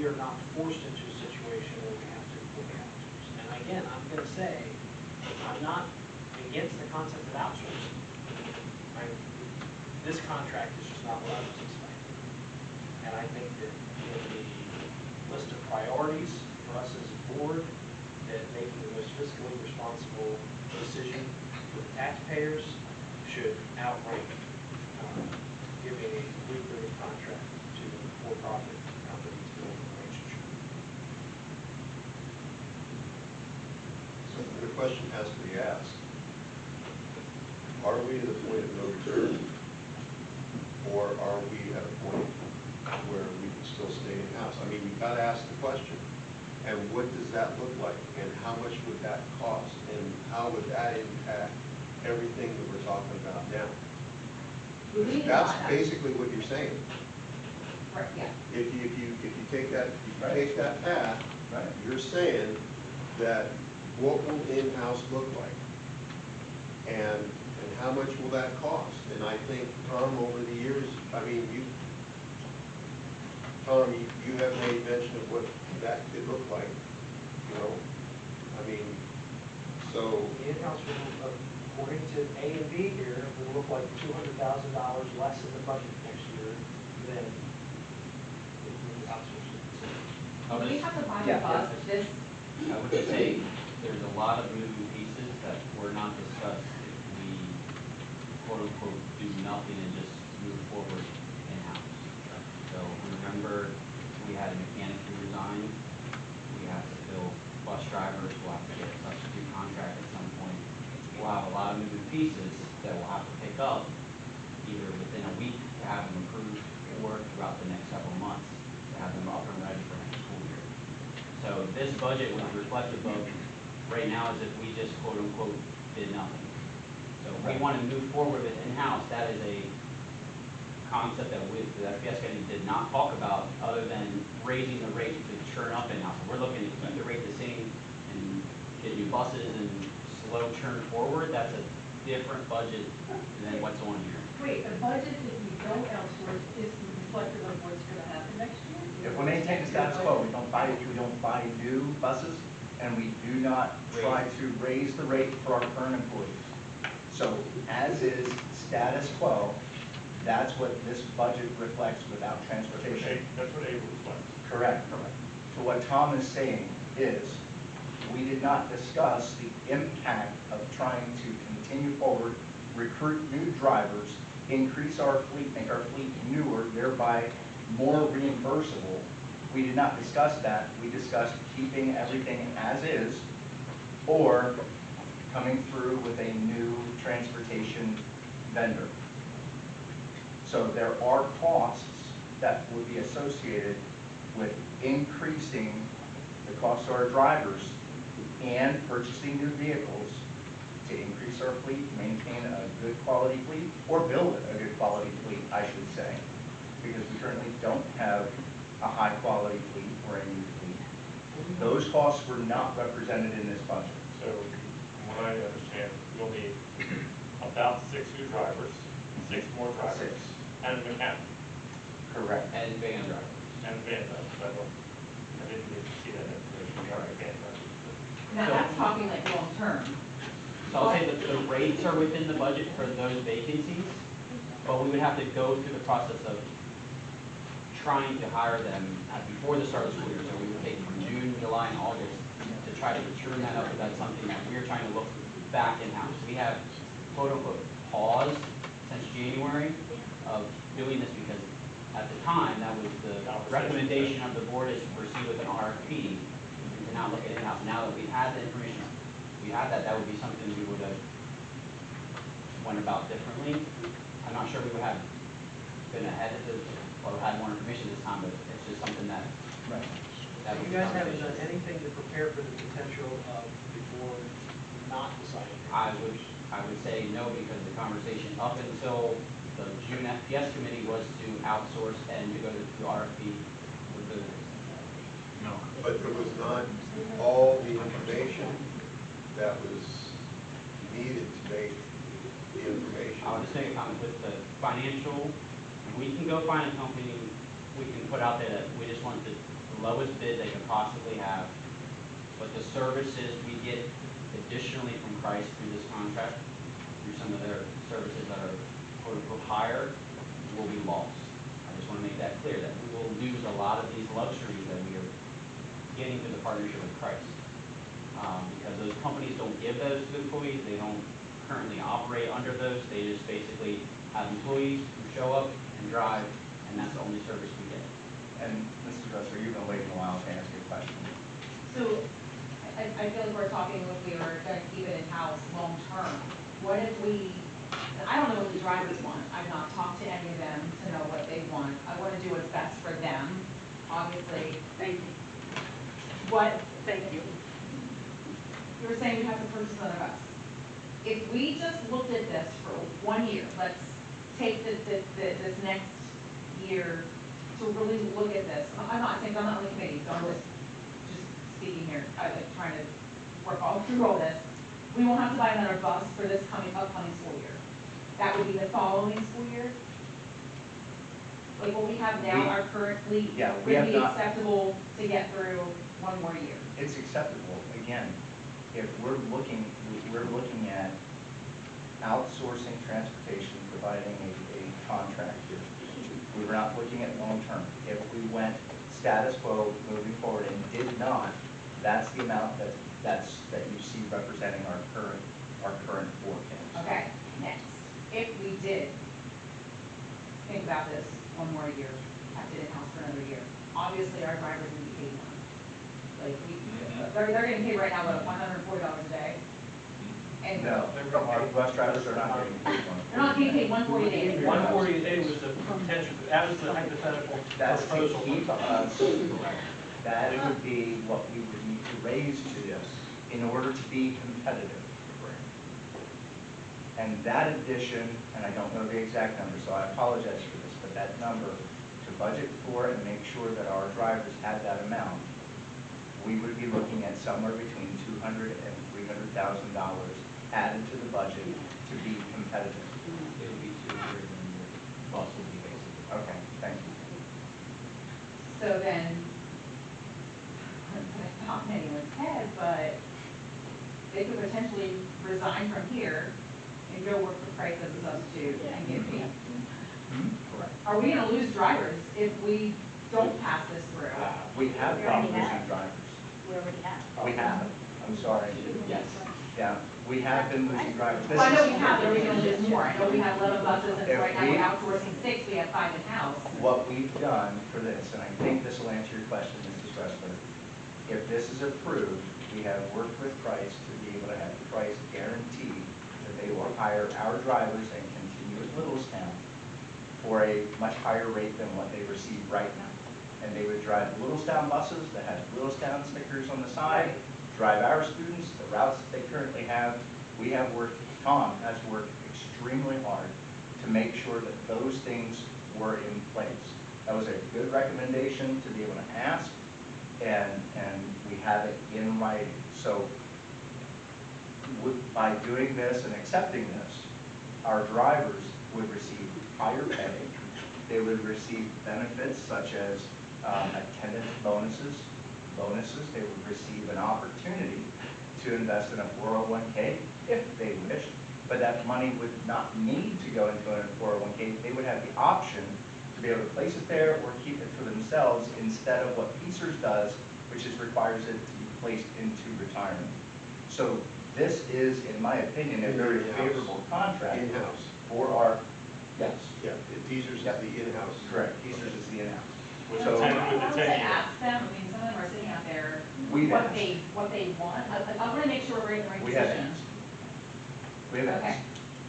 are not forced into a situation where we have to look at outsource. And again, I'm going to say, I'm not against the concept of outsourcing. Right? This contract is just not what I was expecting. And I think that in the list of priorities for us as a board, that making the most fiscally responsible decision for the taxpayers should outrank giving a lucrative contract to a for-profit company to build a relationship. So the question has to be asked, are we at a point of no return, or are we at a point where we can still stay in-house? I mean, you've got to ask the question. And what does that look like? And how much would that cost? And how would that impact everything that we're talking about now? That's basically what you're saying. Right, yeah. If you take that path, Right. you're saying that what will in-house look like? And how much will that cost? And I think, Tom, over the years, I mean, Tom, you have made mention of what that could look like, you know? I mean, so... The in-house will, according to A and B here, will look like $200,000 less in the budget next year than the outsourcing. Do we have to buy Yeah. a bus this? I would just say there's a lot of moving pieces that were not discussed if we quote unquote do nothing and just move forward in-house. So remember, we had a mechanic who resigned. We have to fill bus drivers. We'll have to get a substitute contract at some point. We'll have a lot of moving pieces that we'll have to pick up either within a week to have them approved or throughout the next several months to have them up and ready for next school year. So this budget was reflective of right now as if we just quote unquote did nothing. So if we want to move forward with in-house, that is a concept that the FPS committee did not talk about other than raising the rate to churn up in-house. We're looking to keep the rate the same and get new buses and slow churn forward. That's a different budget than what's on here. Wait, the budget, if we don't outsource, is reflective of what's going to happen next year? If we maintain the status quo, we don't buy new buses, and we do not try to raise the rate for our current employees. So as is status quo, that's what this budget reflects without transportation. That's what April reflects. Correct. So what Tom is saying is, we did not discuss the impact of trying to continue forward, recruit new drivers, increase our fleet, make our fleet newer, thereby more reimbursable. We did not discuss that. We discussed keeping everything as is, or coming through with a new transportation vendor. So there are costs that would be associated with increasing the cost to our drivers and purchasing new vehicles to increase our fleet, maintain a good quality fleet, or build a good quality fleet, I should say, because we currently don't have a high quality fleet or a new fleet. Those costs were not represented in this budget. So from what I understand, we'll need about 6 new drivers, 6 more drivers, 6. and a mechanic, Correct. And van drivers. and a van driver. I didn't get to see that information, we have a van driver. Now, that's talking like long-term. So I'll say that the rates are within the budget for those vacancies, but we would have to go through the process of trying to hire them before the start of the school year. So we would take from June, July, and August to try to churn that up. But that's something that we're trying to look back in-house. We have quote unquote paused since January of doing this because at the time that was the recommendation of the board is to proceed with an RFP and to not look at in-house. Now that we've had the information, we had that would be something we would have went about differently. I'm not sure we would have been ahead of the, or had more information this time, but it's just something that. Right. that You guys haven't done anything to prepare for the potential of before not deciding? I would say no, because the conversation up until the June FPS committee was to outsource and to go to the RFP with the. No. But there was not all the information that was needed to make the information. I'll just make a comment with the financial. We can go find a company we can put out there that we just want to the lowest bid they can possibly have, but the services we get additionally from Christ through this contract, through some of their services that are quote unquote higher, will be lost. I just want to make that clear, that we will lose a lot of these luxuries that we are getting through the partnership with Christ. Because those companies don't give those to employees, they don't currently operate under those, they just basically have employees who show up and drive, and that's the only service we get. And Mr. Dresser, you've been waiting a while to ask a question. So I feel like we're talking if we were gonna keep it in-house long-term. What if we, I don't know what the drivers want. I've not talked to any of them to know what they want. I wanna do what's best for them, obviously. Thank you, What, thank you. you were saying we have to purchase another bus. If we just looked at this for 1 year, let's take this next year to really look at this. I'm not saying, I'm not on the committee, so I'm just speaking here, I like trying to work all through all this. We won't have to buy another bus for this upcoming school year. That would be the following school year? Like what we have now, We- our current fleet, Yeah, would we have be not- acceptable to get through 1 more year? It's acceptable, again, if we're looking at outsourcing transportation, providing a contract here. We were not looking at long-term. If we went status quo moving forward and did not, that's the amount that you see representing our current forecast. Okay, next, if we did think about this 1 more year, kept it in-house for another year, obviously our drivers would be paid more. Like, they're getting paid right now, what, $140 a day? And No, our bus drivers are not getting paid one. they're not getting paid $140 a day. 140 a day was the potential, that was the hypothetical That's to proposal. keep us, that would be what we would need to raise to Yes. in order to be competitive. And that addition, and I don't know the exact number, so I apologize for this, but that number, to budget for and make sure that our drivers had that amount, we would be looking at somewhere between $200,000 and $300,000 added to the budget to be competitive. It would be 200 and the bus would be basically. Okay, thank you. So then, I'm gonna pop anyone's head, but they could potentially resign from here and go work for Price as a substitute and get paid. Correct. Are we gonna lose drivers if we don't pass this through? We have problems losing drivers. We already have. We have, I'm sorry. Yes. Yeah, we have been losing drivers. This Well, I know is- we have, but are we gonna lose more? I know we have 11 buses, and If right now we- we're outsourcing 6, we have 5 in-house. What we've done for this, and I think this will answer your question, Mrs. Dressler, if this is approved, we have worked with Price to be able to have Price guarantee that they will hire our drivers and continue at Littlestown for a much higher rate than what they receive right now. And they would drive Littlestown buses that have Littlestown stickers on the side, drive our students, the routes that they currently have. We have worked, Tom has worked extremely hard to make sure that those things were in place. That was a good recommendation to be able to ask, and we have it in writing. So by doing this and accepting this, our drivers would receive higher pay. They would receive benefits such as attendance bonuses. They would receive an opportunity to invest in a 401k if they wish, but that money would not need to go into a 401k. They would have the option to be able to place it there or keep it for themselves instead of what PSERS does, which is requires it to be placed into retirement. So this is, in my opinion, a very favorable contract In-house. for our, yes, Yeah, Teasers is the in-house. correct, PSERS is the in-house. With So- the I 10 would say ask them, I mean, some of them are sitting out there, We've what asked. they want. I wanna make sure we're in the right We have position. asked. We have Okay. asked.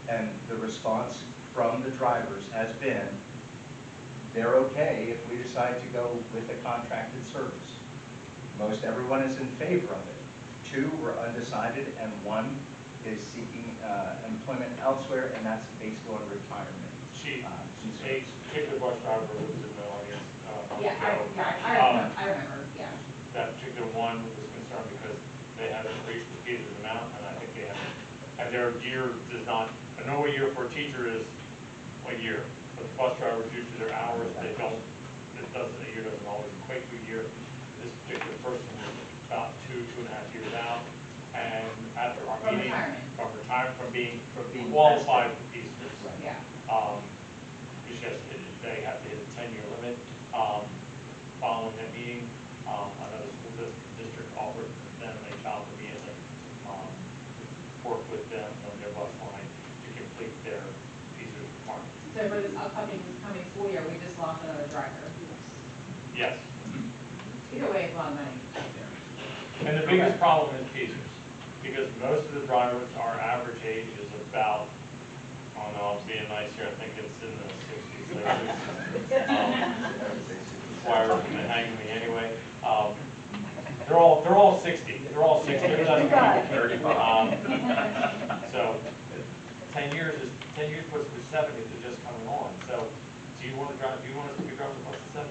And the response from the drivers has been, they're okay if we decide to go with a contracted service. Most everyone is in favor of it. 2 were undecided, and 1 is seeking employment elsewhere, and that's based on retirement. Chief, concerns. a particular bus driver who was in the audience. I remember, yeah. That particular one was concerned because they had increased the teacher's amount, and I think they have, and their year does not, a normal year for a teacher is a year. But the bus drivers, due to their hours, they don't it doesn't, a year doesn't always equate to a year. This particular person was about 2.5 years out, and after our From meeting. retirement. From retirement, from being being qualified for pieces. Yeah. It's just, they have to hit a 10-year limit. Following that meeting, another school district offered them a job immediately, work with them on their bus line to complete their pieces requirements. So for this coming school year, we just lost another driver. Yes. Either way, it's a lot of money. And the biggest problem is Pacers, because most of the drivers, our average age is about, I don't know, I'm being nice here, I think it's in the 60s, 70s. Squire has been hanging me anyway. They're all 60. They're all 60. It doesn't make 35. So 10 years puts them to 70. They're just coming on. So do you want to drive? Do you want us to be driving the bus at 70?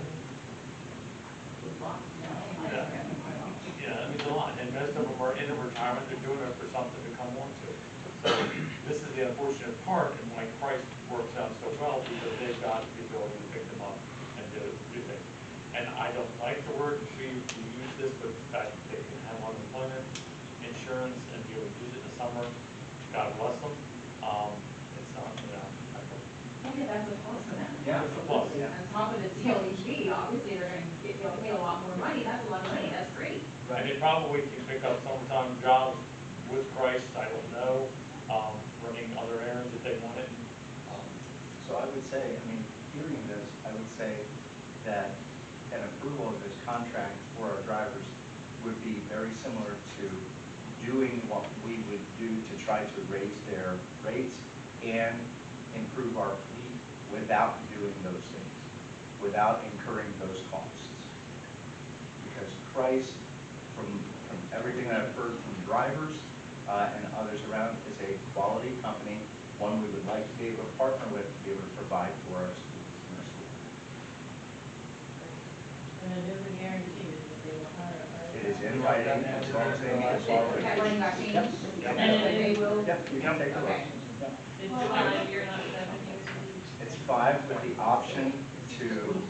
Yeah, I mean, it's a lot. And most of them are in retirement. They're doing it for something to come on to. So this is the unfortunate part, and why Christ works out so well, because they've got the ability to pick them up and do things. And I don't like the word, we use this, but the fact that they can have unemployment insurance and be able to use it in the summer, God bless them. It's not, Okay, that's a plus for them. Yeah. It's a plus. On top of the TLEP, obviously they're going to get paid a lot more money. That's a lot of money. That's great. And they probably can pick up summertime jobs with Christ, I don't know, running other errands if they wanted. So I would say, I mean, hearing this, I would say that an approval of this contract for our drivers would be very similar to doing what we would do to try to raise their rates and improve our fleet without doing those things, without incurring those costs. Because Christ, from everything that I've heard from drivers and others around, is a quality company, one we would like to be able to partner with to be able to provide for our schools and our schools. And it is a guarantee that they will hire us. It is in writing, as long as they meet the That running back change. And they will, Yep, you can take a look. Okay. it's 5 years, not 7 years. It's 5 with the option to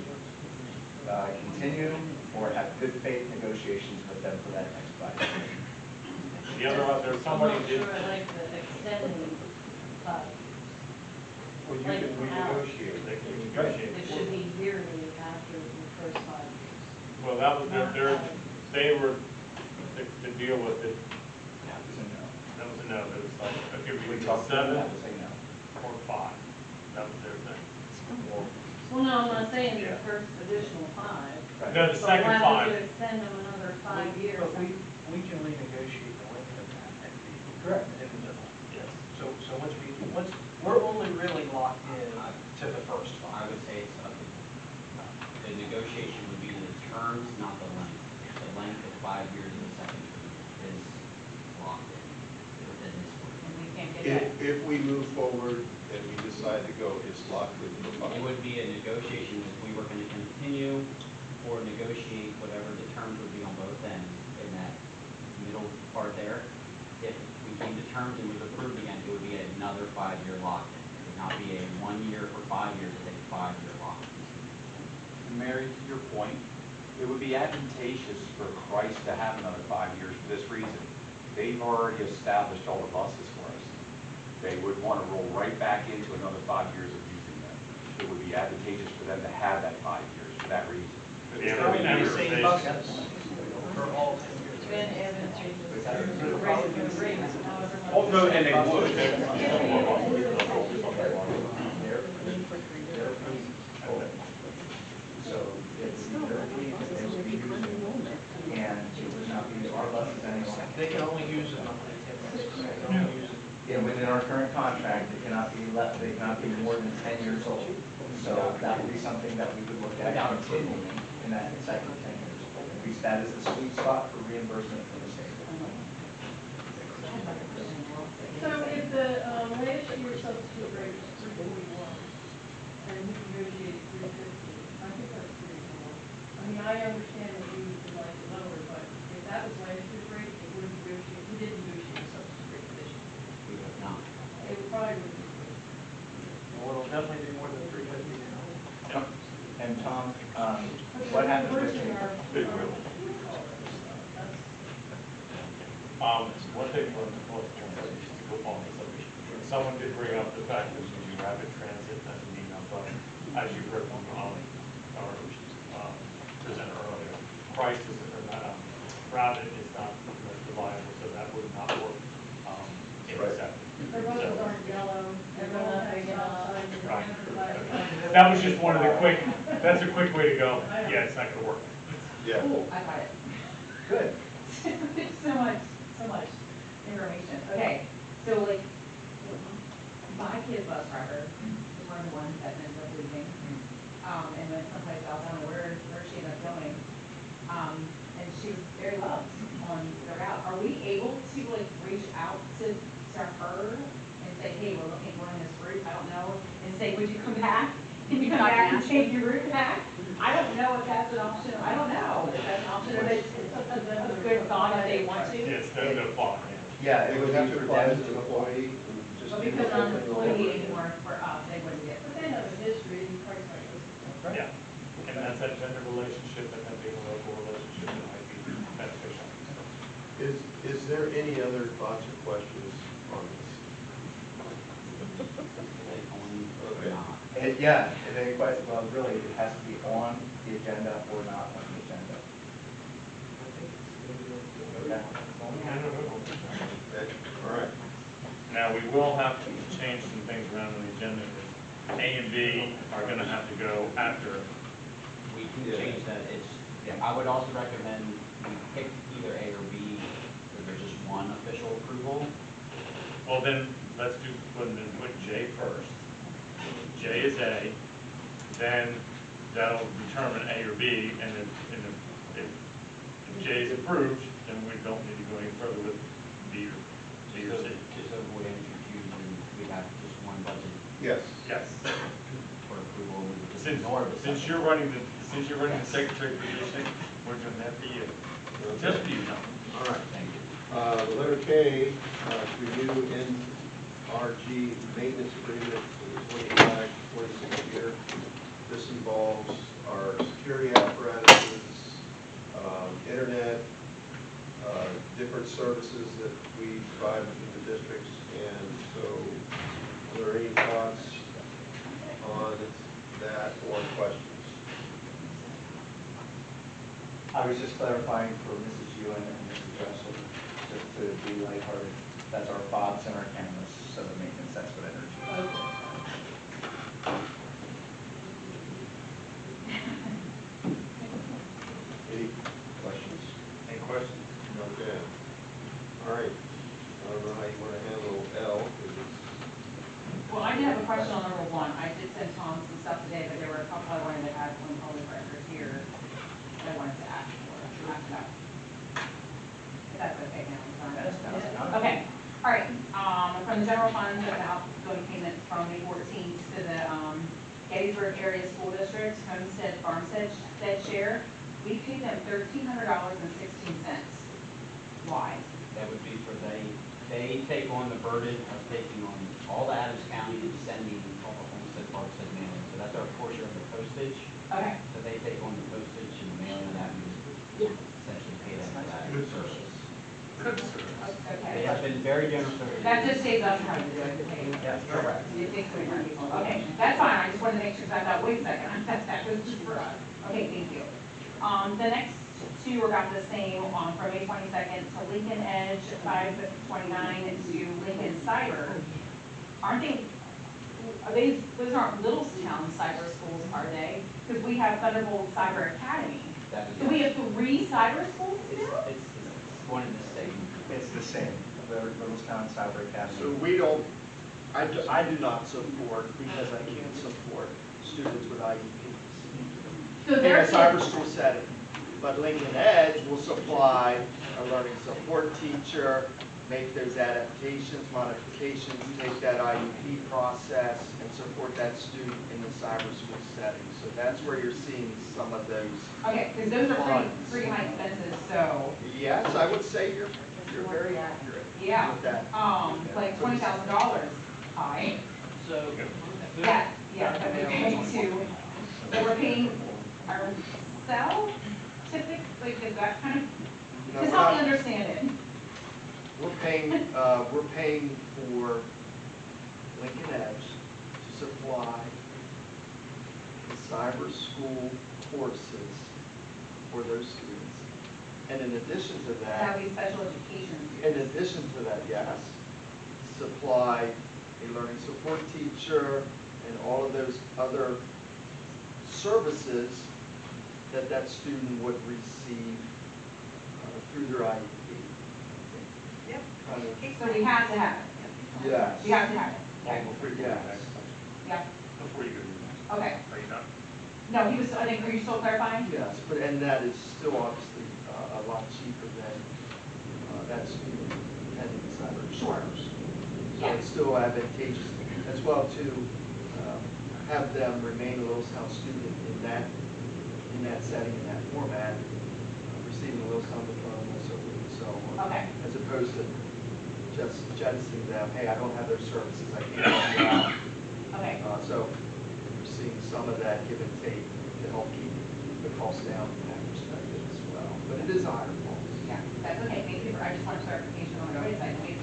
continue or have good faith negotiations with them for that next 5 years. The other, there's somebody I'm not did. sure I like the extending, Well, you Like can how? renegotiate. They can negotiate. it should be yearly after the first 5 years. Well, that was they were to deal with it. That was a no. That was a no. It was like, okay, We we talked to them, 7 that was a no. or 5. That was their thing. Well, no, I'm not saying Yeah. the first additional 5. Right. No, the But second why would 5. you extend them another 5 years? But we can renegotiate the length of that at the. Correct. In the middle. Yes. So we're only really locked in to the first I five. would say it's the negotiation would be the terms, not the length. The length of 5 years of the second term is locked in within this And one. we can't get that. If we move forward and we decide to go, it's locked in for It 5. would be a negotiation if we were going to continue or negotiate whatever the terms would be on both ends in that middle part there. If we came to terms and was approved again, it would be another 5-year lock-in. It would not be a 1 year for 5 years, it's a 5-year lock-in. Mary, to your point, it would be advantageous for Christ to have another 5 years for this reason. They've already established all the buses for us. They would want to roll right back into another 5 years of using them. It would be advantageous for them to have that 5 years for that reason. But It's the probably the amortization- same buses for all 10 years. Then advantageous, raise the rates, however much. Oh, no, and they would. So it would be very, they would be using, and it would not be our buses anymore. They can only use it on the 10 years. They can only use it. Yeah, within our current contract, it cannot be left, they cannot be more than 10 years old. So that would be something that we would look at continuing in that second 10 years. At least that is the sweet spot for reimbursement from the state. So if the last year's substitute rate was 341, and we negotiated 350, I think that's reasonable. I mean, I understand that we would like to lower it, but if that was last year's rate, it would negotiate, we did negotiate a substitute rate this year. We would not. It would probably would be. Well, it'll definitely be more than 350 now. And Tom, But what they're happened with reversing our. Big wheel. One thing, just to go on this, someone did bring up the fact that we do rapid transit doesn't mean I'm but as you heard from, our, presenter earlier, Christ is, rapid is not the most reliable, so that would not work, in Right. the sector. Their buses aren't yellow, they're all have stop signs. and Right. everybody- That was just one of the quick, that's a quick way to go, yeah, it's not gonna work. Yeah. Cool, I got it. Good. So much information. Okay, so like, my kid's bus driver was one of the ones that ended up leaving. And went someplace else, I don't know where she ended up going. And she was very loved on the route. Are we able to like reach out to her and say, hey, we're looking, we're on this route, I don't know, and say, would you come back? Can you come back and take your route back? I don't know if that's an option, I don't know if that's an option, or if it's a good thought if they want to. It's the fault, Yeah, It would have to for apply them as an employee. and just But do because the I'm an open employee enrollment. anymore for us, they wouldn't get. But they have a history, and Christ might go. yeah. And that's that gender relationship, and that being a local relationship that might be beneficial. Is there any other thoughts or questions on this? Okay. Yeah, if any question, well, really, it has to be on the agenda or not on the agenda. Okay. Okay, all right. Now, we will have to change some things around on the agenda. A and B are gonna have to go after. We can change that, I would also recommend we pick either A or B, if there's just one official approval. Well, then, let's put J first. J is A, then that'll determine A or B, and if J is approved, then we don't need to go any further with B or C. Just so avoid any confusion, we have just one budget Yes. Yes. for approval, we would just Since, ignore the since second. you're running the secretary position, we're doing that for you. Just for you, Tom. All right. Thank you. The letter K, review NRG maintenance agreement for the 25-26 year. This involves our security apparatuses, internet, different services that we provide within the districts. And so, are there any thoughts on that or questions? I was just clarifying for Mrs. Ewan and Mrs. Dressel, just to be lighthearted, that's our fobs and our cameras, so the maintenance, that's what energy is. Any questions? Any questions? Okay. All right. I don't know how you want to handle L, 'cause it's Well, I did have a question on number one. I did send Tom some stuff today, but there were a couple I wanted to add from public records here that I wanted to ask about. If that's okay now, I'm sorry. Okay, all right, from the general fund, the outgoing payments from May 14th to the Gettysburg Area School District, Homestead, Farmstead share, we paid them $1,300.16. Why? That would be for they take on the burden of taking on all the Adams County and sending all the Homestead Farmstead mailing. So that's our portion of the postage. Okay, So they take on the postage and the mailing, that we essentially pay them for that service. okay. They have been very generous over the That years. just saves us having to do it. Okay. Yes, correct. It takes away from people. Okay, that's fine, I just wanted to make sure, because I thought, wait a second, that was just for us. Okay, thank you. The next two are about the same, from May 22nd to Lincoln Edge, 529 to Lincoln Cyber. Aren't they, those aren't Littlestown cyber schools, are they? Because we have Thunderbolt Cyber Academy. That is- Do we have 3 cyber schools now? It's one in the state. It's the same, the Littlestown Cyber Academy. So we don't, I do not support, because I can't support students with IEPs So in they're a cyber school setting. But Lincoln Edge will supply a learning support teacher, make those adaptations, modifications, take that IEP process, and support that student in the cyber school setting. So that's where you're seeing some of those. Okay, because those are pretty high expenses, so, Yes, I would say you're very accurate yeah. with that. Like $20,000 high. So. Yeah, that we pay to So we're paying ourselves typically, like, is that kind of, No, just we're help me not- understand it. We're paying for Lincoln Edge to supply the cyber school courses for those students. And in addition to That that, would be special education. in addition to that, yes, supply a learning support teacher and all of those other services that that student would receive through their IEP. Yep. Kind of, So we have to have it. yes. We have to have it. Well, before you go to the Yes. next question. Yeah, Before you go to the next. okay. Are you done? No, he was, I think, are you still clarifying? Yes, but, and that is still obviously a lot cheaper than that student attending the cyber Sure. course. So Yeah. it's still advantageous as well to have them remain a Littlestown student in that setting, in that format, receiving a Littlestown diploma, so forth and so on. Okay. As opposed to just jettisoning them, hey, I don't have those services, I can't help you out. Okay. So we're seeing some of that give and take to help keep the cost down from that perspective as well. But it is a higher cost. Yeah, that's okay, thank you for, I just want clarification on the right side, we